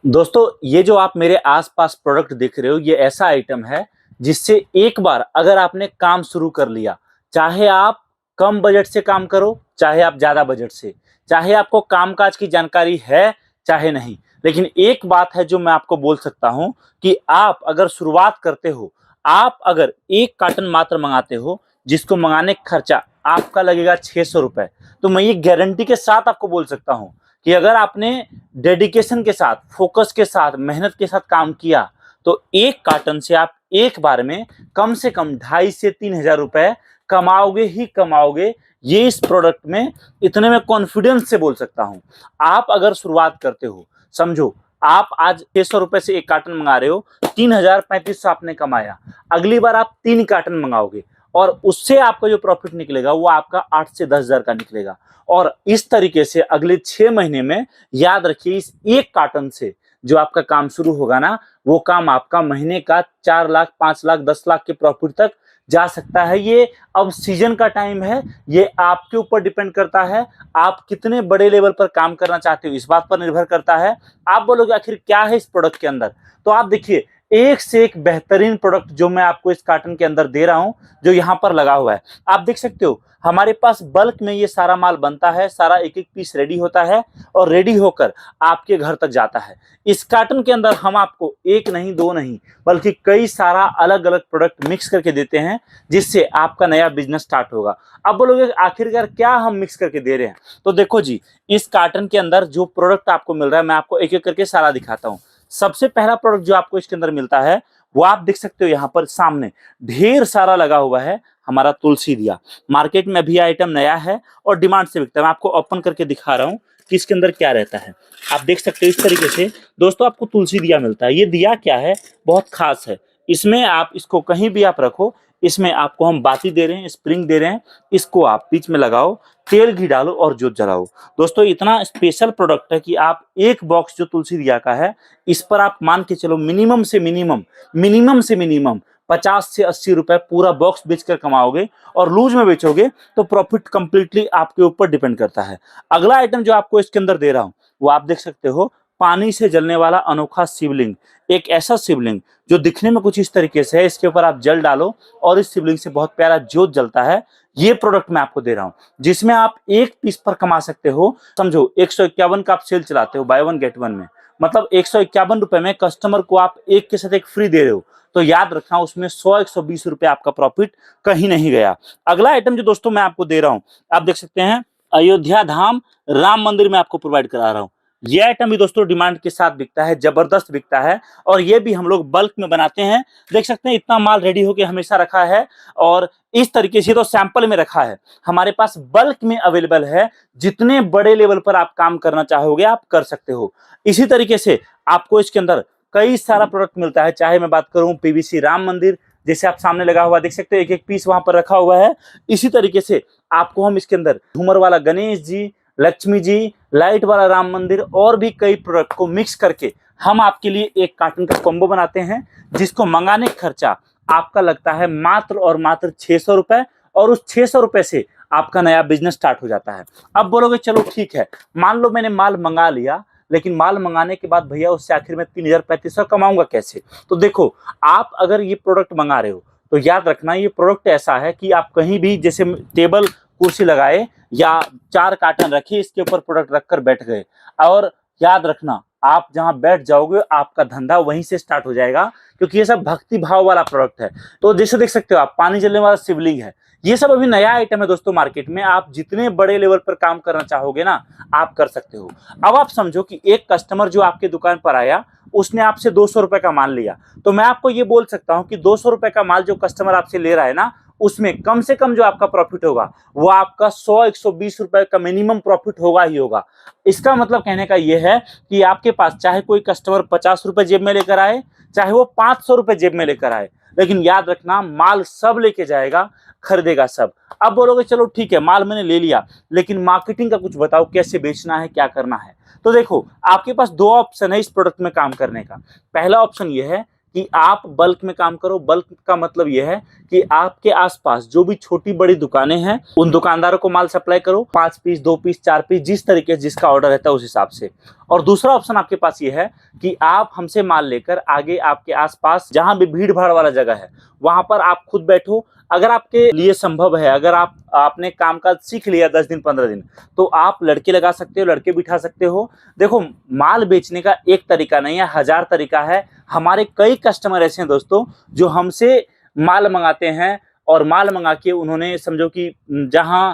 दोस्तों, ये जो आप मेरे आसपास प्रोडक्ट देख रहे हो, ये ऐसा आइटम है जिससे एक बार अगर आपने काम शुरू कर लिया, चाहे आप कम बजट से काम करो, चाहे आप ज्यादा बजट से, चाहे आपको कामकाज की जानकारी है, चाहे नहीं, लेकिन एक बात है जो मैं आपको बोल सकता हूं कि आप अगर शुरुआत करते हो, आप अगर एक कार्टन मात्र मंगाते हो, जिसको मंगाने का खर्चा आपका लगेगा 600 रुपए, तो मैं ये गारंटी के साथ आपको बोल सकता हूं कि अगर आपने डेडिकेशन के साथ, फोकस के साथ, मेहनत के साथ काम किया, तो एक कार्टन से आप एक बार में कम से कम 2,500 से 3,000 रुपए कमाओगे ही कमाओगे। ये इस प्रोडक्ट में इतने में कॉन्फिडेंस से बोल सकता हूं। आप अगर शुरुआत करते हो, समझो आप आज 600 रुपए से एक कार्टन मंगा रहे हो, 3,035 आपने कमाया। अगली बार आप 3 कार्टन मंगाओगे और उससे आपका जो प्रॉफिट निकलेगा वो आपका 8 से 10 हजार का निकलेगा। और इस तरीके से अगले 6 महीने में, याद रखिए, इस एक कार्टन से जो आपका काम शुरू होगा ना, वो काम आपका महीने का 4 लाख, 5 लाख, 10 लाख के प्रॉफिट तक जा सकता है। ये अब सीजन का टाइम है, ये आपके ऊपर डिपेंड करता है। आप कितने बड़े लेवल पर काम करना चाहते हो, इस बात पर निर्भर करता है। आप बोलोगे आखिर क्या है इस प्रोडक्ट के अंदर, तो आप देखिए, एक से एक बेहतरीन प्रोडक्ट जो मैं आपको इस कार्टन के अंदर दे रहा हूं, जो यहाँ पर लगा हुआ है, आप देख सकते हो। हमारे पास बल्क में ये सारा माल बनता है, सारा एक एक पीस रेडी होता है और रेडी होकर आपके घर तक जाता है। इस कार्टन के अंदर हम आपको एक नहीं, दो नहीं, बल्कि कई सारा अलग अलग प्रोडक्ट मिक्स करके देते हैं, जिससे आपका नया बिजनेस स्टार्ट होगा। अब बोलोगे आखिरकार क्या हम मिक्स करके दे रहे हैं, तो देखो जी, इस कार्टन के अंदर जो प्रोडक्ट आपको मिल रहा है, मैं आपको एक एक करके सारा दिखाता हूँ। सबसे पहला प्रोडक्ट जो आपको इसके अंदर मिलता है, वो आप देख सकते हो यहाँ पर सामने ढेर सारा लगा हुआ है, हमारा तुलसी दिया। मार्केट में अभी आइटम नया है और डिमांड से बिकता है। मैं आपको ओपन करके दिखा रहा हूँ कि इसके अंदर क्या रहता है। आप देख सकते हो इस तरीके से दोस्तों आपको तुलसी दिया मिलता है। ये दिया क्या है, बहुत खास है। इसमें आप इसको कहीं भी आप रखो, इसमें आपको हम बाती दे रहे हैं, स्प्रिंग दे रहे हैं। इसको आप बीच में लगाओ, तेल घी डालो और जोत जलाओ। दोस्तों इतना स्पेशल प्रोडक्ट है कि आप एक बॉक्स जो तुलसी दिया का है, इस पर आप मान के चलो मिनिमम से मिनिमम 50 से 80 रुपए पूरा बॉक्स बेचकर कमाओगे। और लूज में बेचोगे तो प्रॉफिट कंप्लीटली आपके ऊपर डिपेंड करता है। अगला आइटम जो आपको इसके अंदर दे रहा हूं, वो आप देख सकते हो, पानी से जलने वाला अनोखा शिवलिंग। एक ऐसा शिवलिंग जो दिखने में कुछ इस तरीके से है, इसके ऊपर आप जल डालो और इस शिवलिंग से बहुत प्यारा ज्योत जलता है। ये प्रोडक्ट मैं आपको दे रहा हूं, जिसमें आप एक पीस पर कमा सकते हो। समझो 151 का आप सेल चलाते हो, बाय वन गेट वन में, मतलब 151 रुपए में कस्टमर को आप एक के साथ एक फ्री दे रहे हो। तो याद रखना, उसमें 100-120 रुपए आपका प्रॉफिट कहीं नहीं गया। अगला आइटम जो दोस्तों मैं आपको दे रहा हूं, आप देख सकते हैं, अयोध्या धाम राम मंदिर में आपको प्रोवाइड करा रहा हूं। ये आइटम भी दोस्तों डिमांड के साथ बिकता है, जबरदस्त बिकता है, और ये भी हम लोग बल्क में बनाते हैं। देख सकते हैं इतना माल रेडी होके हमेशा रखा है, और इस तरीके से तो सैंपल में रखा है, हमारे पास बल्क में अवेलेबल है। जितने बड़े लेवल पर आप काम करना चाहोगे आप कर सकते हो। इसी तरीके से आपको इसके अंदर कई सारा प्रोडक्ट मिलता है, चाहे मैं बात करूं पीवीसी राम मंदिर, जैसे आप सामने लगा हुआ देख सकते हो, एक एक पीस वहां पर रखा हुआ है। इसी तरीके से आपको हम इसके अंदर झूमर वाला गणेश जी, लक्ष्मी जी, लाइट वाला राम मंदिर और भी कई प्रोडक्ट को मिक्स करके हम आपके लिए एक कार्टन का कॉम्बो बनाते हैं, जिसको मंगाने का खर्चा आपका लगता है मात्र और मात्र 600 रुपए, और उस 600 रुपए से आपका नया बिजनेस स्टार्ट हो जाता है। अब बोलोगे चलो ठीक है, मान लो मैंने माल मंगा लिया, लेकिन माल मंगाने के बाद भैया उससे आखिर में 3,000-3,500 कमाऊंगा कैसे? तो देखो, आप अगर ये प्रोडक्ट मंगा रहे हो, तो याद रखना ये प्रोडक्ट ऐसा है कि आप कहीं भी, जैसे टेबल कुर्सी लगाए या 4 कार्टन रखे, इसके ऊपर प्रोडक्ट रखकर बैठ गए, और याद रखना आप जहां बैठ जाओगे आपका धंधा वहीं से स्टार्ट हो जाएगा, क्योंकि ये सब भक्ति भाव वाला प्रोडक्ट है। तो जैसे देख सकते हो आप, पानी जलने वाला शिवलिंग है। ये सब अभी नया आइटम है दोस्तों मार्केट में। आप जितने बड़े लेवल पर काम करना चाहोगे ना, आप कर सकते हो। अब आप समझो कि एक कस्टमर जो आपके दुकान पर आया, उसने आपसे 200 रुपए का माल लिया, तो मैं आपको ये बोल सकता हूं कि 200 रुपए का माल जो कस्टमर आपसे ले रहा है ना, उसमें कम से कम जो आपका प्रॉफिट होगा वो आपका 100-120 रुपए का मिनिमम प्रॉफिट होगा ही होगा। इसका मतलब कहने का यह है कि आपके पास चाहे कोई कस्टमर 50 रुपए जेब में लेकर आए, चाहे वो 500 रुपए जेब में लेकर आए, लेकिन याद रखना माल सब लेके जाएगा, खरीदेगा सब। अब बोलोगे चलो ठीक है, माल मैंने ले लिया, लेकिन मार्केटिंग का कुछ बताओ, कैसे बेचना है, क्या करना है? तो देखो, आपके पास दो ऑप्शन है इस प्रोडक्ट में काम करने का। पहला ऑप्शन यह है कि आप बल्क में काम करो। बल्क का मतलब यह है कि आपके आसपास जो भी छोटी बड़ी दुकानें हैं उन दुकानदारों को माल सप्लाई करो, 5 पीस, 2 पीस, 4 पीस, जिस तरीके से जिसका ऑर्डर रहता है उस हिसाब से। और दूसरा ऑप्शन आपके पास ये है कि आप हमसे माल लेकर आगे आपके आसपास जहां भी भीड़ भाड़ वाला जगह है वहां पर आप खुद बैठो। अगर आपके लिए संभव है, अगर आपने काम काज सीख लिया 10 दिन 15 दिन, तो आप लड़के लगा सकते हो, लड़के बिठा सकते हो। देखो, माल बेचने का एक तरीका नहीं है, 1000 तरीका है। हमारे कई कस्टमर ऐसे हैं दोस्तों जो हमसे माल मंगाते हैं और माल मंगा के उन्होंने समझो कि जहां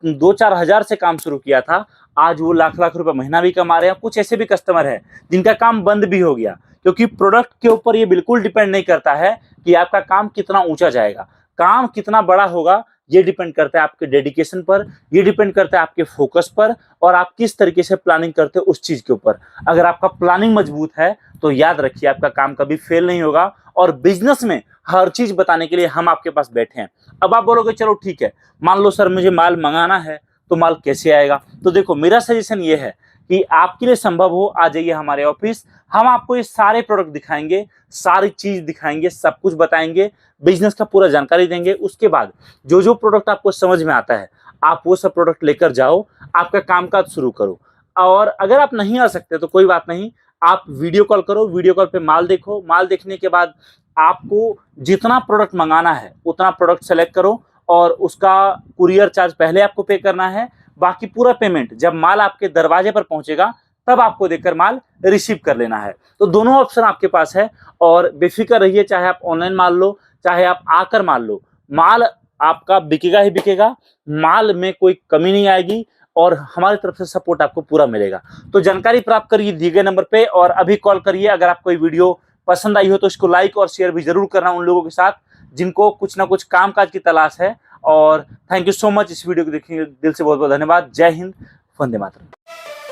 2-4 हजार से काम शुरू किया था, आज वो लाख लाख रुपए महीना भी कमा रहे हैं। कुछ ऐसे भी कस्टमर हैं जिनका काम बंद भी हो गया, क्योंकि प्रोडक्ट के ऊपर ये बिल्कुल डिपेंड नहीं करता है कि आपका काम कितना ऊंचा जाएगा, काम कितना बड़ा होगा। ये डिपेंड करता है आपके डेडिकेशन पर, ये डिपेंड करता है आपके फोकस पर, और आप किस तरीके से प्लानिंग करते हो उस चीज के ऊपर। अगर आपका प्लानिंग मजबूत है तो याद रखिए आपका काम कभी फेल नहीं होगा। और बिजनेस में हर चीज बताने के लिए हम आपके पास बैठे हैं। अब आप बोलोगे चलो ठीक है, मान लो सर मुझे माल मंगाना है तो माल कैसे आएगा? तो देखो, मेरा सजेशन ये है कि आपके लिए संभव हो, आ जाइए हमारे ऑफिस, हम आपको ये सारे प्रोडक्ट दिखाएंगे, सारी चीज दिखाएंगे, सब कुछ बताएंगे, बिजनेस का पूरा जानकारी देंगे। उसके बाद जो जो प्रोडक्ट आपको समझ में आता है आप वो सब प्रोडक्ट लेकर जाओ, आपका कामकाज शुरू करो। और अगर आप नहीं आ सकते तो कोई बात नहीं, आप वीडियो कॉल करो, वीडियो कॉल पे माल देखो, माल देखने के बाद आपको जितना प्रोडक्ट मंगाना है उतना प्रोडक्ट सेलेक्ट करो, और उसका कुरियर चार्ज पहले आपको पे करना है। बाकी पूरा पेमेंट जब माल आपके दरवाजे पर पहुंचेगा तब आपको देकर माल रिसीव कर लेना है। तो दोनों ऑप्शन आपके पास है, और बेफिक्र रहिए, चाहे आप ऑनलाइन माल लो, चाहे आप आकर माल लो, माल आपका बिकेगा ही बिकेगा, माल में कोई कमी नहीं आएगी, और हमारी तरफ से सपोर्ट आपको पूरा मिलेगा। तो जानकारी प्राप्त करिए दिए गए नंबर पे, और अभी कॉल करिए। अगर आपको ये वीडियो पसंद आई हो तो इसको लाइक और शेयर भी जरूर करना उन लोगों के साथ जिनको कुछ ना कुछ कामकाज की तलाश है। और थैंक यू सो मच इस वीडियो को देखने के लिए दिल से बहुत बहुत धन्यवाद। जय हिंद, वंदे मातरम।